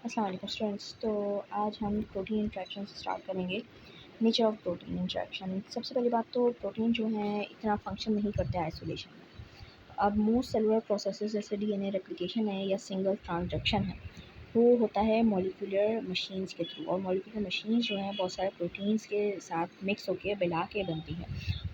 अस्सलाम वालेकुम स्टूडेंट्स। तो आज हम प्रोटीन इंट्रैक्शन से स्टार्ट करेंगे। Nature of protein interaction. सबसे पहली बात तो प्रोटीन जो है इतना फंक्शन नहीं करते आइसोलेशन में। अब मोस्ट सेलुलर प्रोसेसेस जैसे डीएनए रेप्लिकेशन है या सिंगल ट्रांसडक्शन है, वो होता है मॉलिक्यूलर मशीन्स के थ्रू। और मॉलिक्यूलर मशीन्स जो हैं बहुत सारे प्रोटीन्स के साथ मिक्स होकर मिला के बनती है।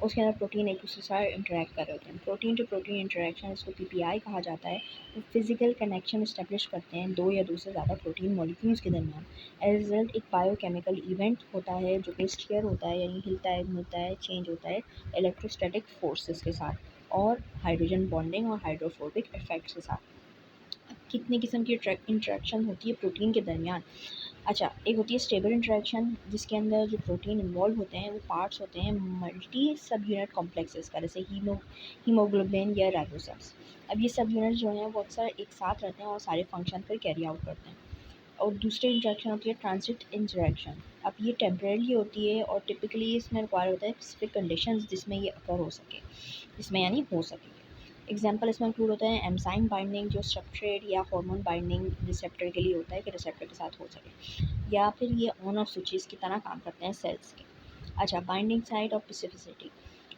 उसके अंदर प्रोटीन एक दूसरे से इंटरेक्ट कर रहे होते हैं। प्रोटीन टू प्रोटीन इंटरेक्शन, इसको पीपीआई कहा जाता है। वो फिजिकल कनेक्शन इस्टेब्लिश करते हैं दो या दो से ज़्यादा प्रोटीन मॉलिक्यूल्स के दरमियान। एज रिजल्ट एक बायोकेमिकल इवेंट होता है जो कि स्टीयर होता है, यानी हिलता है, घूमता है, चेंज होता है इलेक्ट्रोस्टैटिक फोर्सेस के साथ और हाइड्रोजन बॉन्डिंग और हाइड्रोफोबिक इफेक्ट्स के साथ। कितने किस्म की इंटरेक्शन होती है प्रोटीन के दरमियान? अच्छा, एक होती है स्टेबल इंटरेक्शन, जिसके अंदर जो प्रोटीन इन्वॉल्व होते हैं वो पार्ट्स होते हैं मल्टी सब यूनिट कॉम्प्लेक्सेस का, जैसे हीमोग्लोबिन या राइबोसोम्स। अब ये सब यूनिट जो हैं वो अक्सर एक साथ रहते हैं और सारे फंक्शन फिर कैरी आउट करते हैं। और दूसरी इंटरेक्शन होती है ट्रांजिट इंटरेक्शन। अब ये टेम्परेरी होती है और टिपिकली इसमें रिक्वायर होता है स्पेसिफिक कंडीशंस जिसमें ये अकर हो सके, जिसमें यानी हो सके। एग्जाम्पल इसमें इंक्लूड होता है एंजाइम बाइंडिंग, जो सब्सट्रेट या हार्मोन बाइंडिंग रिसेप्टर के लिए होता है कि रिसेप्टर के साथ हो सके, या फिर ये ऑन ऑफ स्विचेस की तरह काम करते हैं सेल्स के। अच्छा, बाइंडिंग साइट और स्पेसिफिसिटी।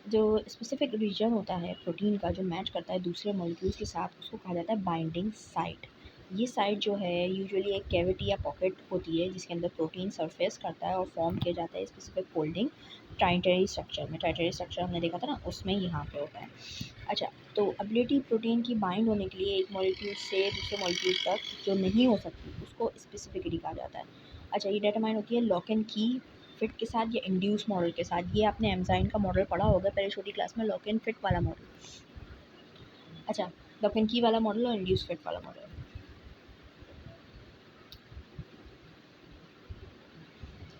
जो स्पेसिफिक रीजन होता है प्रोटीन का जो मैच करता है दूसरे मॉलिक्यूल्स के साथ, उसको कहा जाता है बाइंडिंग साइट। ये साइट जो है यूजुअली एक कैविटी या पॉकेट होती है जिसके अंदर प्रोटीन सरफेस करता है और फॉर्म किया जाता है स्पेसिफिक फोल्डिंग ट्राइटरी स्ट्रक्चर में। ट्राइटरी स्ट्रक्चर हमने देखा था ना, उसमें यहाँ पे होता है। अच्छा, तो एबिलिटी प्रोटीन की बाइंड होने के लिए एक मॉलिक्यूल से दूसरे मॉलिक्यूल तक जो नहीं हो सकती उसको स्पेसिफिसिटी कहा जाता है। अच्छा, ये डिटरमाइन होती है लॉक एंड की फिट के साथ या इंड्यूस मॉडल के साथ। ये आपने एंजाइम का मॉडल पढ़ा होगा पहले छोटी क्लास में, लॉक एंड फिट वाला मॉडल। अच्छा, लॉक एंड की वाला मॉडल और इंड्यूस फिट वाला मॉडल।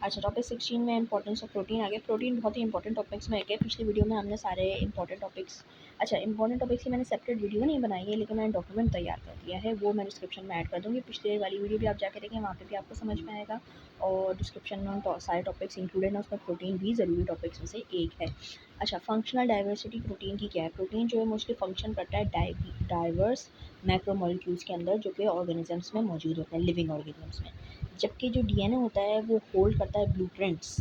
अच्छा, टॉपिक 16 में इंपॉर्टेंस ऑफ प्रोटीन आ गया। प्रोटीन बहुत ही इंपॉर्टेंट टॉपिक्स में एक है। पिछली वीडियो में हमने सारे इंपॉर्टेंट टॉपिक्स, अच्छा इंपॉर्टेंट टॉपिक्स की मैंने सेपरेट वीडियो नहीं बनाई है, लेकिन मैंने डॉक्यूमेंट तैयार कर दिया है, वो मैं डिस्क्रिप्शन में ऐड कर दूँगी। पिछले वाली वीडियो भी आप जाके देखें, वहाँ पे भी आपको समझ में आएगा। और डिस्क्रिप्शन में सारे टॉपिक्स इंक्लूडेड हैं, उसमें प्रोटीन भी ज़रूरी टॉपिक्स में से एक है। अच्छा, फंक्शनल डाइवर्सिटी प्रोटीन की क्या है? प्रोटीन जो है मोस्टली फंक्शन करता है डाइवर्स मैक्रोमोलिक्यूल्स के अंदर, जो कि ऑर्गेनिजम्स में मौजूद होते हैं, लिविंग ऑर्गेनिजम्स में। जबकि जो डीएनए होता है वो होल्ड करता है ब्लूप्रिंट्स।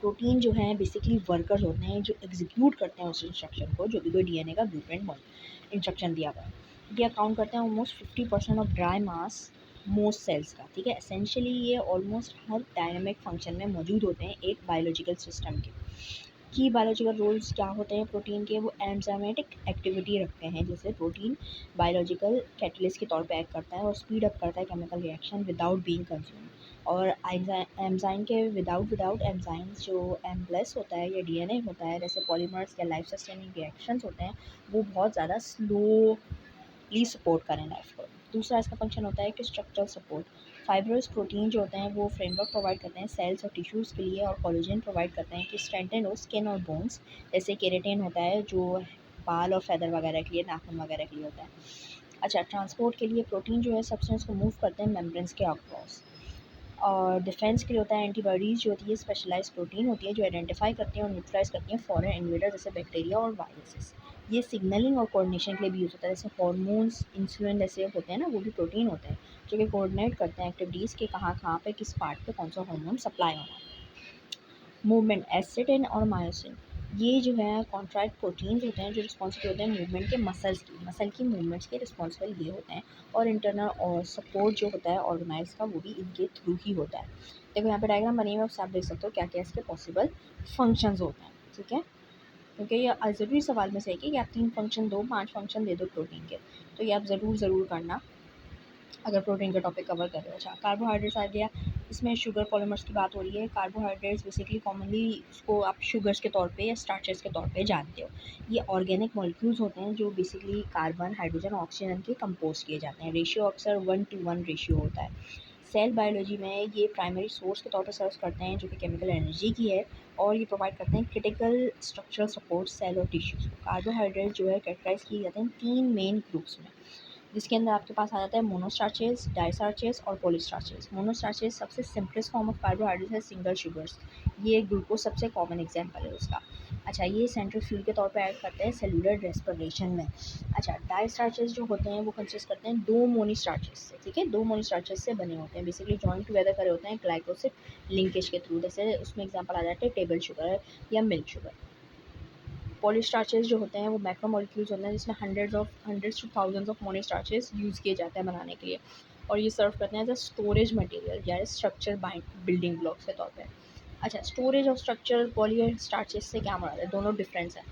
प्रोटीन जो है बेसिकली वर्कर्स होते हैं जो एग्जीक्यूट करते हैं उस इंस्ट्रक्शन को, जो भी कोई डीएनए का ब्लूप्रिंट इंस्ट्रक्शन दिया हुआ है। ये अकाउंट करते हैं almost 50% of dry mass most cells का। ठीक है, एसेंशियली ये ऑलमोस्ट हर डायनामिक फंक्शन में मौजूद होते हैं एक बायोलॉजिकल सिस्टम के। की बायोलॉजिकल रोल्स क्या होते हैं प्रोटीन के? वो एंजाइमेटिक एक्टिविटी रखते हैं, जैसे प्रोटीन बायोलॉजिकल कैटलिस्ट के तौर पे एक्ट करता है और स्पीड अप करता है chemical reaction without being consume. और एंजाइम के विदाउट एंजाइम्स जो एम प्लस होता है या डीएनए होता है, जैसे पॉलीमर्स या लाइफ सस्टेनिंग रिएक्शंस होते हैं, वो बहुत ज़्यादा स्लोली सपोर्ट करें लाइफ को। दूसरा इसका फंक्शन होता है कि स्ट्रक्चरल सपोर्ट। फाइब्रस प्रोटीन जो होते हैं वो फ्रेमवर्क प्रोवाइड करते हैं सेल्स और टिश्यूज़ के लिए, और कोलेजन प्रोवाइड करते हैं कि स्ट्रेंथन हो स्किन और बोन्स, जैसे केराटिन होता है जो बाल और फैदर वगैरह के लिए, नाखून वगैरह के लिए होता है। अच्छा, ट्रांसपोर्ट के लिए प्रोटीन जो है सब्सटेंस को मूव करते हैं मेम्ब्रेन्स के अक्रॉस। और डिफेंस के लिए होता है एंटीबॉडीज़ जो होती है स्पेशलाइज्ड प्रोटीन होती है जो आइडेंटिफाई करती हैं और न्यूट्रलाइज करती हैं फॉरेन इन्वेडर जैसे बैक्टीरिया और वायरसेस। ये सिग्नलिंग और कोऑर्डिनेशन के लिए भी यूज़ होता है, जैसे हार्मोन्स, इंसुलिन जैसे होते हैं ना, वो भी प्रोटीन होते हैं जो कि कोऑर्डिनेट करते हैं एक्टिविटीज़ के कहाँ पे किस पार्ट पे कौन सा हार्मोन सप्लाई होना है। मूवमेंट, एसिटिन और मायोसिन, ये जो है कॉन्ट्रैक्ट प्रोटीन्स होते हैं जो रिस्पॉन्सिबल होते हैं मूवमेंट के, मसल की मूवमेंट्स के रिस्पॉन्सिबल ये होते हैं। और इंटरनल और सपोर्ट जो होता है ऑर्गेनाइज का, वो भी इनके थ्रू ही होता है। देखो यहाँ पे डायग्राम बनी हुई है, उससे आप देख सकते हो क्या क्या इसके पॉसिबल फंक्शंस होते हैं। ठीक है, क्योंकि ये ज़रूरी सवाल में से है कि आप 3 फंक्शन दो, 5 फंक्शन दे दो प्रोटीन के, तो ये आप ज़रूर करना अगर प्रोटीन का टॉपिक कवर कर रहे हो। अच्छा, कार्बोहाइड्रेट्स आ गया, इसमें शुगर पॉलीमर्स की बात हो रही है। कार्बोहाइड्रेट्स बेसिकली कॉमनली उसको आप शुगर्स के तौर पे या स्टार्चेस के तौर पे जानते हो। ये ऑर्गेनिक मॉलिक्यूल्स होते हैं जो बेसिकली कार्बन, हाइड्रोजन, ऑक्सीजन के कंपोज किए जाते हैं। रेशियो अक्सर 1:1 रेशियो होता है। सेल बायोलॉजी में ये प्राइमरी सोर्स के तौर पर सर्व करते हैं जो कि केमिकल एनर्जी की है, और ये प्रोवाइड करते हैं क्रिटिकल स्ट्रक्चरल सपोर्ट सेल और टिश्यूज़ को। कार्बोहाइड्रेट जो है कैटेगराइज किए जाते हैं 3 मेन ग्रुप्स में, जिसके अंदर आपके पास आ जाता है मोनोस्टार्चेस, डाइस्टार्चेस और पॉलीस्टार्चेस। मोनोस्टार्चेस सबसे सिंपलेस्ट फॉर्म ऑफ कार्बोहाइड्रेट है, सिंगल शुगर्स। ये ग्लूकोज सबसे कॉमन एग्जांपल है उसका। अच्छा, ये सेंट्रल फ्यूल के तौर पे ऐड करते हैं सेलुलर रेस्पिरेशन में। अच्छा, डाई स्टार्चेस जो होते हैं वो कंसिस्ट करते हैं दो मोनी स्टार्चेस से, ठीक है, दो मोनी स्टार्चेस से बने होते हैं, बेसिकली जॉइन टुगेदर करे होते हैं ग्लाइकोसिड लिंकेज के थ्रू। जैसे उसमें एग्जांपल आ जाते हैं टेबल शुगर या मिल्क शुगर। पॉलीस्टार्चेस जो होते हैं वो मैक्रोमोलिक्यूल्स होते हैं जिसमें hundreds to thousands of monosaccharides use किए जाते हैं बनाने के लिए, और ये सर्व करते हैं एज अ स्टोरेज मटेरियल या स्ट्रक्चर बिल्डिंग ब्लॉक्स के तौर पे। अच्छा, स्टोरेज और स्ट्रक्चर पॉलीस्टार्चेस से क्या मराद है, दोनों डिफरेंस है।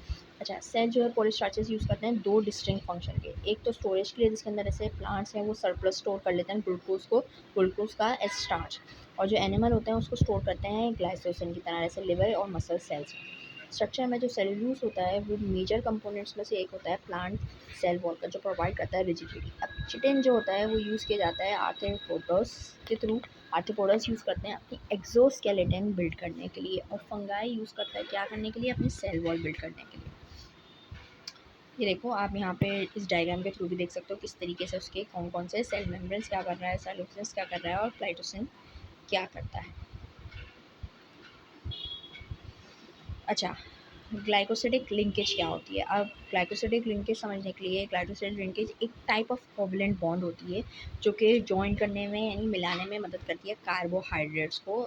अच्छा, सेल जो है पॉलीस्टार्चेस यूज़ करते हैं दो डिस्टिंक्ट फंक्शन के, एक तो स्टोरेज के लिए जिसके अंदर ऐसे प्लांट्स हैं वो सरप्लस स्टोर कर लेते हैं ग्लूकोज का एज स्टार्च, और जो एनिमल होते हैं उसको स्टोर करते हैं ग्लाइकोजन की तरह, जैसे लिवर और मसल सेल्स। स्ट्रक्चर में जो सेल्यूलोज होता है वो मेजर कंपोनेंट्स में से एक होता है प्लांट सेल वॉल का, जो प्रोवाइड करता है रिजिडिटी। अब चिटिन जो होता है वो यूज़ किया जाता है आर्थ्रोपोड्स के थ्रू। आर्थ्रोपोड्स यूज़ करते हैं अपनी एक्सोस्केलेटन बिल्ड करने के लिए, और फंगाई यूज़ करता है क्या करने के लिए, अपनी सेल वॉल बिल्ड करने के लिए। ये देखो आप यहाँ पे इस डायग्राम के थ्रू भी देख सकते हो किस तरीके से उसके कौन कौन से सेल मेम्ब्रेन्स क्या कर रहा है, साइटोसिस क्या कर रहा है और प्लाइटोसिन क्या करता है। अच्छा, ग्लाइकोसिडिक लिंकेज क्या होती है? अब ग्लाइकोसिडिक लिंकेज समझने के लिए, ग्लाइकोसिडिक लिंकेज एक टाइप ऑफ कोवलेंट बॉन्ड होती है जो कि जॉइन करने में यानी मिलाने में मदद करती है कार्बोहाइड्रेट्स को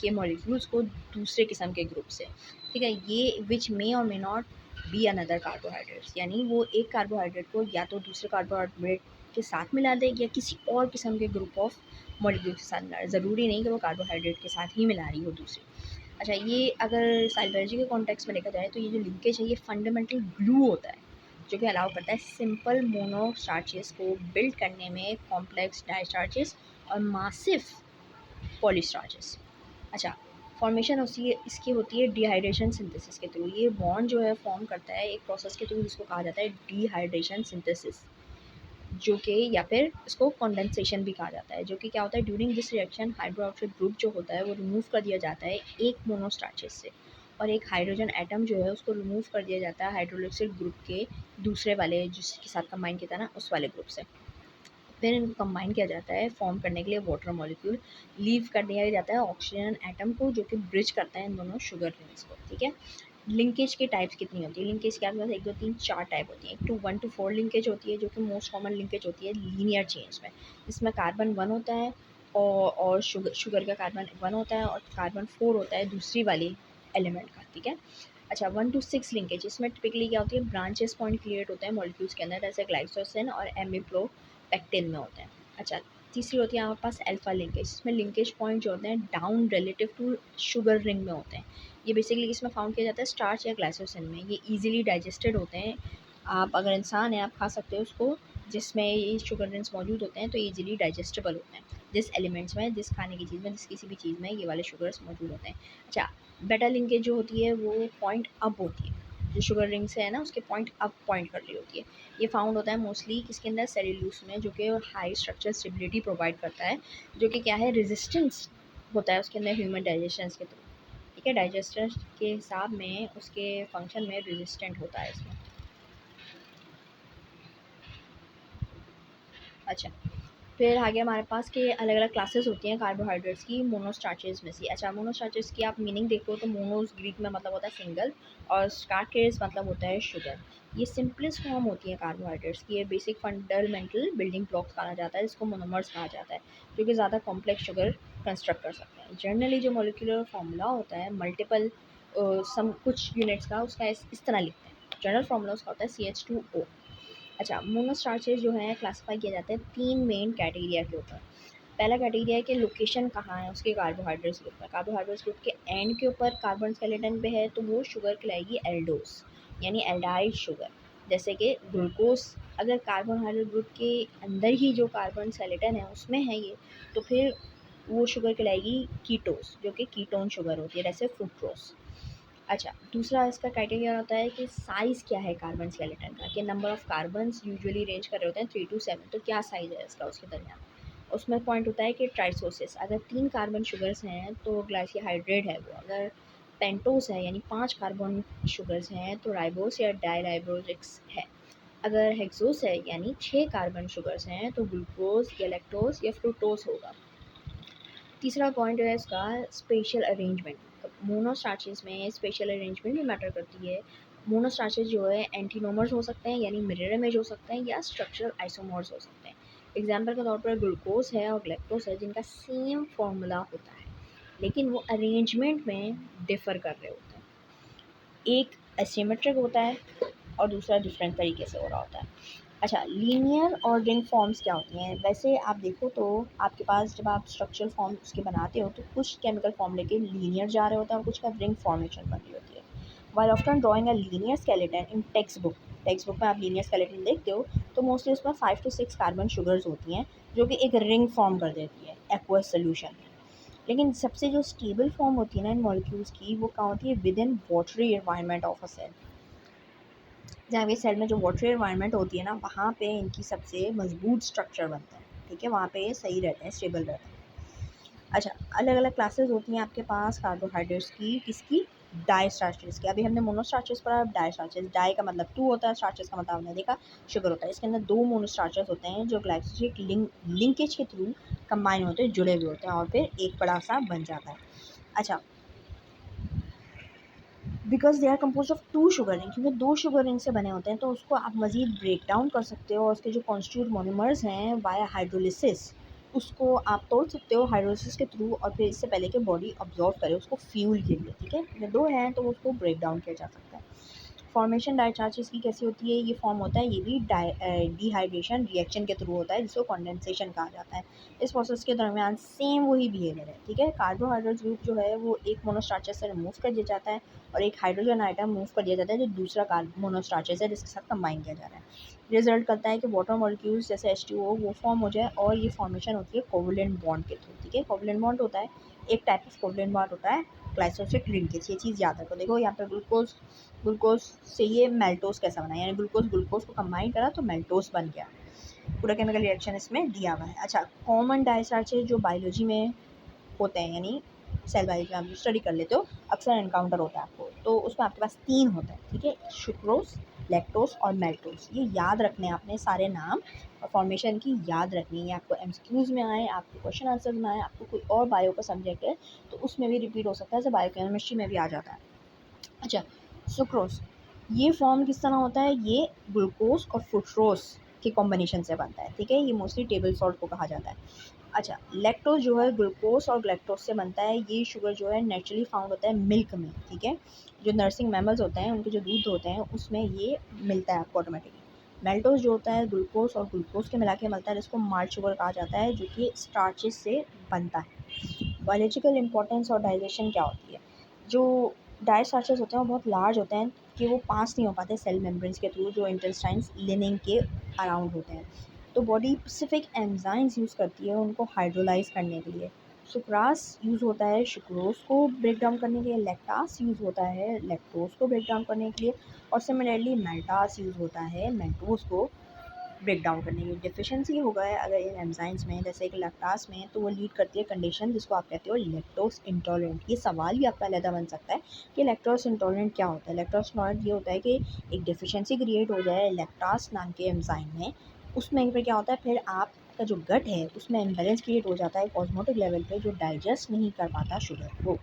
के मॉलिक्यूल्स को दूसरे किस्म के ग्रुप से, ठीक है, ये विच मे और may not be another carbohydrates, यानी वो एक कार्बोहाइड्रेट को या तो दूसरे कार्बोहाइड्रेट के साथ मिला दे या किसी और किस्म के ग्रुप ऑफ मॉलिक्यूल के साथ मिला दे, ज़रूरी नहीं कि वो कार्बोहाइड्रेट के साथ ही मिला रही हो दूसरी। अच्छा, ये अगर साइकोलॉजी के कॉन्टेक्स्ट में देखा जाए तो ये जो लिंकेज है ये फंडामेंटल ग्लू होता है जो कि अलाउ करता है सिंपल मोनो स्टार्चेस को बिल्ड करने में कॉम्प्लेक्स डाई स्टार्चेस और मासिव पॉलीस्टार्चेस। अच्छा, फॉर्मेशन उसकी इसकी होती है डिहाइड्रेशन सिंथेसिस के थ्रू। ये बॉन्ड जो है फॉर्म करता है एक प्रोसेस के थ्रू जिसको कहा जाता है डिहाइड्रेशन सिंथेसिस, जो कि या फिर इसको कंडेंसेशन भी कहा जाता है, जो कि क्या होता है, during this reaction hydroxide group जो होता है वो रिमूव कर दिया जाता है एक मोनोस्टार्चेस से, और एक हाइड्रोजन एटम जो है उसको रिमूव कर दिया जाता है हाइड्रोक्साइड ग्रुप के दूसरे वाले जिसके साथ कंबाइन किया था ना उस वाले ग्रुप से। फिर इनको कंबाइन किया जाता है फॉर्म करने के लिए वाटर मॉलिक्यूल, लीव कर दिया जाता है ऑक्सीजन एटम को जो कि ब्रिज करता है इन दोनों शुगर रिंग्स को, ठीक है। लिंकेज की टाइप्स कितनी होती है, लिंकेज के आसपास 1 2 3 4 टाइप होती है। एक टू 1 to 4 लिंकेज होती है जो कि मोस्ट कॉमन लिंकेज होती है लीनियर चेंज में, जिसमें कार्बन 1 होता है और शुगर का कार्बन 1 होता है और कार्बन 4 होता है दूसरी वाली एलिमेंट का, ठीक है। अच्छा, 1 to 6 लिंकेज, इसमें टिपिकली क्या होती है, ब्रांचेस पॉइंट क्रिएट होते हैं मॉलिक्यूल्स के अंदर, जैसे ग्लाइकोसिन और एमिप्रोपेक्टिन में होते हैं। अच्छा, तीसरी होती है हमारे पास अल्फा लिंकेज, इसमें लिंकेज पॉइंट जो होते हैं down relative to sugar ring में होते हैं। ये बेसिकली इसमें फाउंड किया जाता है स्टार्च या ग्लाइकोसिन में, ये इजीली डाइजेस्टेड होते हैं। आप अगर इंसान है आप खा सकते हो उसको, जिसमें ये शुगर रिंग्स मौजूद होते हैं तो ईजिली डाइजेस्टेबल होते हैं, जिस एलिमेंट्स में, जिस खाने की चीज़ में, जिस किसी भी चीज़ में ये वाले शुगर्स मौजूद होते हैं। अच्छा, बेटा लिंकेज जो होती है वो पॉइंट अप होती है, जो शुगर रिंग से है ना उसके पॉइंट अप पॉइंट कर रही होती है। ये फाउंड होता है मोस्टली किसके अंदर, सेल्यूलोस में, जो कि हाई स्ट्रक्चर स्टेबिलिटी प्रोवाइड करता है, जो कि क्या है, रेजिस्टेंस होता है उसके अंदर ह्यूमन डाइजेशन के थ्रू, ठीक है, डाइजेस्टर के हिसाब में उसके फंक्शन में रेजिस्टेंट होता है इसमें। अच्छा, फिर आगे हमारे पास के अलग अलग क्लासेस होती हैं कार्बोहाइड्रेट्स की मोनोस्टार्चेज में से। अच्छा, मोनोस्टार्चेज की आप मीनिंग देखो तो मोनोस ग्रीक में मतलब होता है सिंगल, और स्टार्चेज मतलब होता है शुगर। ये सिंपलेस्ट फॉर्म होती है कार्बोहाइड्रेट्स की, ये बेसिक फंडामेंटल बिल्डिंग ब्लॉक्स कहा जाता है, जिसको मोनोमर्स कहा जाता है, जो कि ज़्यादा कॉम्प्लेक्स शुगर कंस्ट्रक्ट कर सकते हैं। जनरली जो मोलिकुलर फार्मूला होता है मल्टीपल सम कुछ यूनिट्स का, उसका इस तरह लिखते हैं। जनरल फार्मूला उसका होता है CH2O। अच्छा, मोनोस्टार्चेज जो हैं क्लासिफाई किए जाते हैं 3 मेन कैटेगरिया के ऊपर। पहला कैटेगरिया है कि लोकेशन कहाँ है उसके कार्बोहाइड्रेट्स ग्रुप में, कार्बोहाइड्रेट्स ग्रुप के एंड के ऊपर कार्बन स्केलेटन पे है तो वो शुगर कहलाएगी एल्डोस, यानी एल्डाइड शुगर। जैसे कि ग्लूकोज अगर कार्बोहाइड्रेट ग्रुप के अंदर ही जो कार्बन स्केलेटन है उसमें है ये, तो फिर वो शुगर कहलाएगी कीटोस, जो कि कीटोन शुगर होती है, जैसे फ्रुक्टोज। अच्छा, दूसरा इसका क्राइटेरिया होता है कि साइज़ क्या है कार्बन स्केलेटन का, कि number of carbons usually range कर रहे होते हैं 3 to 7, तो क्या साइज़ है इसका उसके दरमियान। उसमें पॉइंट होता है कि ट्राइसोसिस, अगर 3 कार्बन शुगर्स हैं तो ग्लाइसीहाइड्रेट है वो, अगर पेंटोस है यानी 5 कार्बन शुगर्स हैं तो राइबोस या डाईराइबोजिक्स है, अगर हेक्सोस है यानी 6 कार्बन शुगर्स हैं तो ग्लूकोज, गैलेक्टोस या फ्रुक्टोस होगा। तीसरा पॉइंट है इसका स्पेशल अरेंजमेंट, मोनोस्टार्चेस में स्पेशल अरेंजमेंट भी मैटर करती है। मोनोस्टार्चेस जो है एंटीनोमर्स हो सकते हैं यानी मिरर इमेज हो सकते हैं या स्ट्रक्चरल आइसोमर्स हो सकते हैं। एग्जाम्पल के तौर पर ग्लूकोज है और ग्लैक्टोज है जिनका सेम फॉर्मूला होता है लेकिन वो अरेंजमेंट में डिफ़र कर रहे होते हैं। एक एसिमेट्रिक होता है और दूसरा डिफरेंट तरीके से हो रहा होता है। अच्छा, लीनियर और रिंग फॉर्म्स क्या होती हैं? वैसे आप देखो तो आपके पास जब आप स्ट्रक्चरल फॉर्म उसके बनाते हो तो कुछ केमिकल फॉर्म लेके लीनियर जा रहे होते हैं और कुछ का रिंग फॉर्मेशन बन रही होती है। While often drawing a linear skeleton in text book में आप लीनियर स्केलेटन देखते हो तो मोस्टली उसमें 5 to 6 कार्बन शुगर्स होती हैं जो कि एक रिंग फॉर्म कर देती है एक्वस सोल्यूशन में। लेकिन सबसे जो स्टेबल फॉर्म होती है ना इन मॉलिक्यूल्स की वो कहाँ होती है? Within watery environment of a cell. जहाँ पे सेल में जो वाटरी एनवायरनमेंट होती है ना वहाँ पे इनकी सबसे मजबूत स्ट्रक्चर बनता है। ठीक है, वहाँ पे ये सही रहते हैं, स्टेबल रहते हैं। अच्छा, अलग अलग क्लासेस होती हैं आपके पास कार्बोहाइड्रेट्स की, किसकी? डाई स्टार्चेस की। अभी हमने मोनोस्टार्चेस पढ़ा, अब डाई स्टार्चेस। डाई का मतलब 2 होता है, स्टार्चेस का मतलब हमने देखा शुगर होता है। इसके अंदर 2 मोनोस्टार्चेस होते हैं जो ग्लाइकोसिलिक लिंकेज के थ्रू कंबाइन होते हैं, जुड़े हुए होते हैं और फिर एक बड़ा सा बन जाता है। अच्छा, because they are compose of 2 sugar ring, क्योंकि 2 शुगर रिंग से बने होते हैं तो उसको आप मज़ीद ब्रेक डाउन कर सकते हो और उसके जो कॉन्स्टिट्यूट मोनोमर्स हैं वाया हाइड्रोलिसिस उसको आप तोड़ सकते हो हाइड्रोलिसिस के थ्रू और फिर इससे पहले कि बॉडी अब्जॉर्व करे उसको फ्यूल के लिए। ठीक है, अगर 2 हैं तो उसको ब्रेक डाउन किया जा सकता है। फॉर्मेशन डायचार्जेस की कैसी होती है? ये फॉर्म होता है, ये भी डिहाइड्रेशन रिएक्शन के थ्रू होता है जिसको कंडेंसेशन कहा जाता है। इस प्रोसेस के दरमियान सेम वही बिहेवियर है। ठीक है, कार्बोहाइड्रेट ग्रुप जो है वो एक मोनोस्टार्चेस से रिमूव कर दिया जाता है और एक हाइड्रोजन आइटम मूव कर दिया जाता है जो दूसरा मोनोस्टार्चेस है जिसके साथ कंबाइन किया जा रहा है। रिजल्ट करता है कि वाटर मॉलिक्यूल्स जैसे H2O वो फॉर्म हो जाए और ये फॉर्मेशन होती है कोवलेंट बॉन्ड के थ्रू। ठीक है, कोवलेंट बॉन्ड होता है, एक टाइप ऑफ कोवलेंट बॉन्ड होता है ग्लाइकोसिलिक लिंकेज। ये चीज़ याद रखो। देखो यहाँ पे ग्लूकोज ग्लूकोज से ये मेल्टोस कैसा बना, यानी ग्लूकोज ग्लूकोज को कंबाइन करा तो मेल्टोस बन गया। पूरा केमिकल रिएक्शन इसमें दिया हुआ है। अच्छा, कॉमन डायस्टार्चेज जो बायोलॉजी में होते हैं यानी सेल बायोलॉजी में आप स्टडी कर लेते हो अक्सर एनकाउंटर होता है आपको, तो उसमें आपके पास 3 होते हैं। ठीक है, सुक्रोज, लैक्टोज और मेल्टोज। ये याद रखने हैं आपने सारे नाम और फॉर्मेशन की याद रखनी है। आपको एमसीक्यूज में आए, आपको क्वेश्चन आंसर में आए, आपको कोई और बायो का सब्जेक्ट है तो उसमें भी रिपीट हो सकता है, जैसे बायोकेमिस्ट्री में भी आ जाता है। अच्छा, सुक्रोज ये फॉर्म किस तरह होता है? ये ग्लूकोज और फ्रुक्टोज के कॉम्बिनेशन से बनता है। ठीक है, ये मोस्टली टेबल सॉल्ट को कहा जाता है। अच्छा, लैक्टोज जो है ग्लूकोज और ग्लैक्टोज से बनता है। ये शुगर जो है नेचुरली फाउंड होता है मिल्क में। ठीक है, जो नर्सिंग मैमल्स होते हैं उनके जो दूध होते हैं उसमें ये मिलता है आपको ऑटोमेटिकली। मेल्टोज जो होता है ग्लूकोज और ग्लूकोज के मिला के मिलता है जिसको माल्ट शुगर कहा जाता है जो कि स्टार्चेस से बनता है। बायोलॉजिकल इंपॉर्टेंस और डाइजेशन क्या होती है? जो डाई स्टार्चेस होते हैं वो बहुत लार्ज होते हैं कि वो पास नहीं हो पाते सेल मेम्ब्रेन्स के थ्रू जो इंटेस्टाइन्स लिनिंग के अराउंड होते हैं, तो बॉडी स्पेसिफिक एंजाइम्स यूज़ करती है उनको हाइड्रोलाइज करने के लिए। सुक्रास यूज़ होता है सुक्रोज को ब्रेक डाउन करने के लिए, लैक्टास यूज़ होता है लैक्टोज को ब्रेक डाउन करने के लिए और सिमिलरली मेल्टास यूज़ होता है मेल्टोज को ब्रेक डाउन करने की। डिफिशिएंसी होगा है अगर इन एंजाइम्स में जैसे कि लैक्टास में तो वो लीड करती है कंडीशन जिसको आप कहते हो लैक्टोज इंटॉलरेंट। ये सवाल भी आपका अलग बन सकता है कि लैक्टोज इंटॉलरेंट क्या होता है? लैक्टोज इंटॉलरेंट ये होता है कि एक डिफिशिएंसी क्रिएट हो जाए लैक्टास नाम के एंजाइम में, उसमें फिर क्या होता है, फिर आपका जो गट है उसमें इम्बैलेंस क्रिएट हो जाता है ऑस्मोटिक लेवल पे जो डाइजेस्ट नहीं कर पाता शुगर को।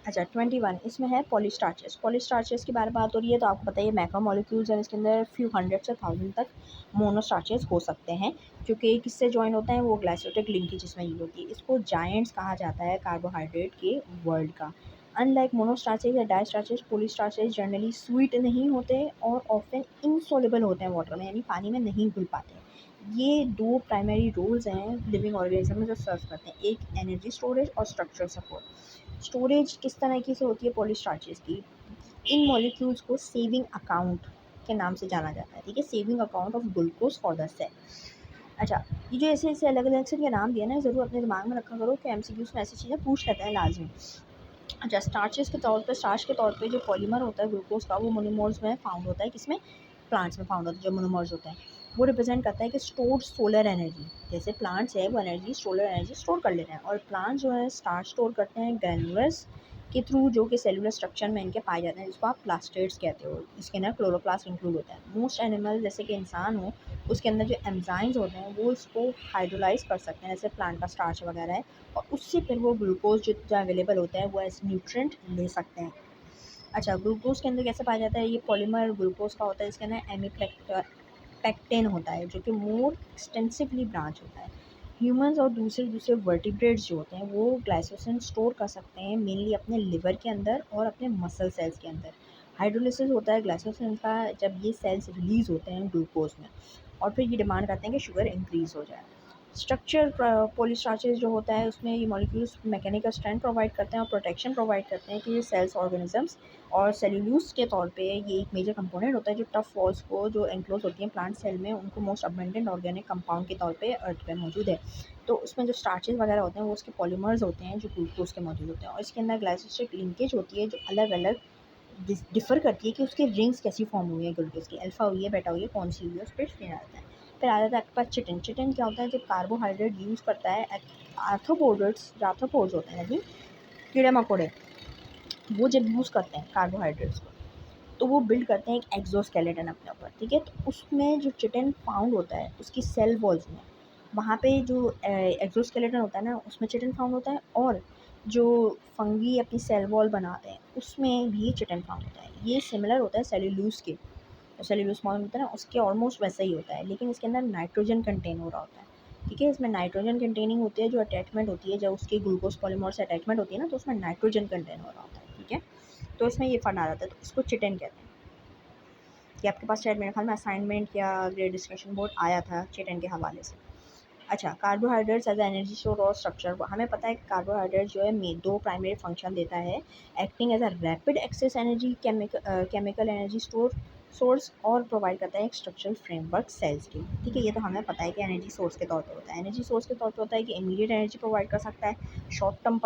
अच्छा, 21 इसमें है पॉलीस्टार्चेस। पॉलीस्टार्चेस के बारे में बात हो रही है तो आपको पता है ये मैक्रोमोलेक्यूल्स हैं, इसके अंदर फ्यू हंड्रेड से थाउजेंड तक मोनोस्टार्चेस हो सकते हैं जो कि किससे जॉइन होते हैं? वो ग्लाइकोलिक लिंकेज जिसमें यूज होती है। इसको जायंट्स कहा जाता है कार्बोहाइड्रेट के वर्ल्ड का। अनलाइक मोनोस्टार्चेस या डायस्टार्चेस, पॉलीस्टार्चेस जनरली स्वीट नहीं होते और ऑफन इनसॉल्युबल होते हैं वाटर में, यानी पानी में नहीं घुल पाते। ये 2 प्राइमरी रोल्स हैं लिविंग ऑर्गेनिज्म में जो सर्व करते हैं, एक एनर्जी स्टोरेज और स्ट्रक्चरल सपोर्ट। स्टोरेज किस तरीके से होती है पॉलीस्टार्चेस की? इन मॉलिक्यूल्स को सेविंग अकाउंट के नाम से जाना जाता है। ठीक है, saving account of glucose for the cell. अच्छा, ये जो ऐसे ऐसे अलग अलग से इनके नाम दिया ना ज़रूर अपने दिमाग में रखा करो कि एमसीक्यूज में ऐसी चीज़ें पूछ लेते हैं लाजमी। अच्छा, स्टार्चेस के तौर पे स्टार्च के तौर पे जो पॉलीमर होता है ग्लूकोज का वो मोनोमर्स में फाउंड होता है, किसमें? प्लांट्स में फाउंड होता है। जो मोनोमर्स होते हैं वो रिप्रेजेंट करता है कि स्टोर्ड सोलर एनर्जी। जैसे प्लांट्स है वो एनर्जी सोलर एनर्जी स्टोर कर लेते हैं और प्लांट्स जो है स्टार्च स्टोर करते हैं ग्रैन्युलर्स के थ्रू जो कि सेलुलर स्ट्रक्चर में इनके पाए जाते हैं जिसको आप प्लास्टेड्स कहते हो। इसके अंदर क्लोरोप्लास्ट इंक्लूड होता है। मोस्ट एनिमल जैसे कि इंसान हो उसके अंदर जो एंजाइम्स होते हैं वो इसको हाइड्रोलाइज़ कर सकते हैं, जैसे प्लांट का स्टार्च वगैरह है, और उससे फिर वो ग्लूकोज़ जो अवेलेबल होता है वो एज़ न्यूट्रिएंट ले सकते हैं। अच्छा, ग्लूकोज़ के अंदर कैसे पाया जाता है? ये पॉलीमर ग्लूकोज़ का होता है, इसके अंदर पेक्टेन होता है जो कि मोर एक्सटेंसिवली ब्रांच होता है। ह्यूमंस और दूसरे दूसरे वर्टिब्रेट्स जो होते हैं वो ग्लाइकोजन स्टोर कर सकते हैं मेनली अपने लिवर के अंदर और अपने मसल सेल्स के अंदर। हाइड्रोलिसिस होता है ग्लाइकोजन का जब ये सेल्स रिलीज़ होते हैं ग्लूकोज में, और फिर ये डिमांड करते हैं कि शुगर इंक्रीज़ हो जाए। स्ट्रक्चर पॉलीस्टार्चेज जो होता है उसमें ये मॉलिक्यूल्स मैकेनिकल स्ट्रेंथ प्रोवाइड करते हैं और प्रोटेक्शन प्रोवाइड करते हैं कि ये सेल्स ऑर्गेनिजम्स, और सेल्यूलोज के तौर पे ये एक मेजर कंपोनेंट होता है जो टफ वॉल्स को जो एनक्लोज होती हैं प्लांट सेल में, उनको मोस्ट अबंडेंट ऑर्गेनिक कंपाउंड के तौर पे अर्थ पे मौजूद है। तो उसमें जो स्टार्चेज वगैरह होते हैं वो उसके पॉलीमर्स होते हैं जो ग्लूकोज के मौजूद होते हैं, और इसके अंदर ग्लाइकोसिडिक लिंकेज होती है जो अलग अलग डिफ़र करती है कि उसके रिंग्स कैसी फॉर्म हुई है ग्लूकोज की, अल्फ़ा हुई है, बेटा हुई है, कौन सी हुई है, उस पर फिर आता है। फिर आ जाता है आपके पास चिटिन। चिटिन क्या होता है? जब कार्बोहाइड्रेट यूज़ करता है आर्थ्रोपोड्स जो आर्थ्रोपोड्स होते हैं, यानी कीड़े मकोड़े, वो जब यूज़ करते हैं कार्बोहाइड्रेट्स को तो वो बिल्ड करते हैं एक एक्सोस्केलेटन अपने ऊपर, ठीक है? तो उसमें जो चिटिन फाउंड होता है उसकी सेल वॉल्स में, वहाँ पे जो एक्सोस्केलेटन होता है ना उसमें चिटिन फाउंड होता है, और जो फंगी अपनी सेल वॉल बनाते हैं उसमें भी चिटिन फाउंड होता है। ये सिमिलर होता है सेल्यूलोज के, जो सेल्यूलोज मॉल होता है ना उसके ऑलमोस्ट वैसा ही होता है, लेकिन इसके अंदर नाइट्रोजन कंटेन हो रहा होता है, ठीक है? इसमें नाइट्रोजन कंटेनिंग होती है, जो अटैचमेंट होती है जब उसकी ग्लूकोज पॉलीमर से अटैचमेंट होती है ना तो उसमें नाइट्रोजन कंटेन हो रहा होता है, ठीक है? तो इसमें ये फ़र्क आ जाता है, तो इसको चिटिन कहते हैं। कि आपके पास शायद मेरे ख्याल में असाइनमेंट या ग्रेड डिस्कशन बोर्ड आया था चिटिन के हवाले से। अच्छा, कार्बोहाइड्रेट्स एज एनर्जी स्टोर और स्ट्रक्चर, हमें पता है कि कार्बोहाइड्रेट जो है में दो प्राइमरी फंक्शन देता है, acting as a rapid access energy chemical energy store source, और प्रोवाइड करता है एक स्ट्रक्चरल फ्रेमवर्क सेल्स की, ठीक है? ये तो हमें पता है कि एनर्जी सोर्स के तौर पे होता है। एनर्जी सोर्स के तौर पे होता है कि इमीडिएट एनर्जी प्रोवाइड कर सकता है, शॉर्ट टर्म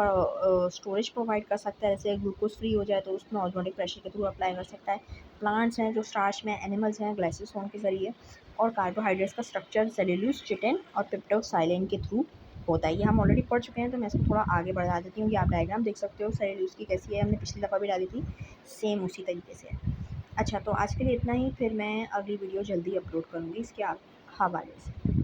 स्टोरेज प्रोवाइड कर सकता है, जैसे ग्लूकोज फ्री हो जाए तो उसमें ऑटोमेटिक प्रेशर के थ्रू अप्लाई कर सकता है। प्लांट्स हैं जो स्टार्च में, एनिमल्स हैं ग्लाइसोसोम के ज़रिए, और कार्बोहाइड्रेट्स का स्ट्रक्चर सेल्यूलोज, चिटिन और पेप्टोक्साइलिन के थ्रू होता है। ये हम ऑलरेडी पढ़ चुके हैं, तो मैं इसको थोड़ा आगे बढ़ा देती हूँ कि आप डायग्राम देख सकते हो सेल्यूलोज की कैसी है, हमने पिछली दफ़ा भी डाली थी, सेम उसी तरीके से है। अच्छा, तो आज के लिए इतना ही, फिर मैं अगली वीडियो जल्दी अपलोड करूँगी इसके हवाले से।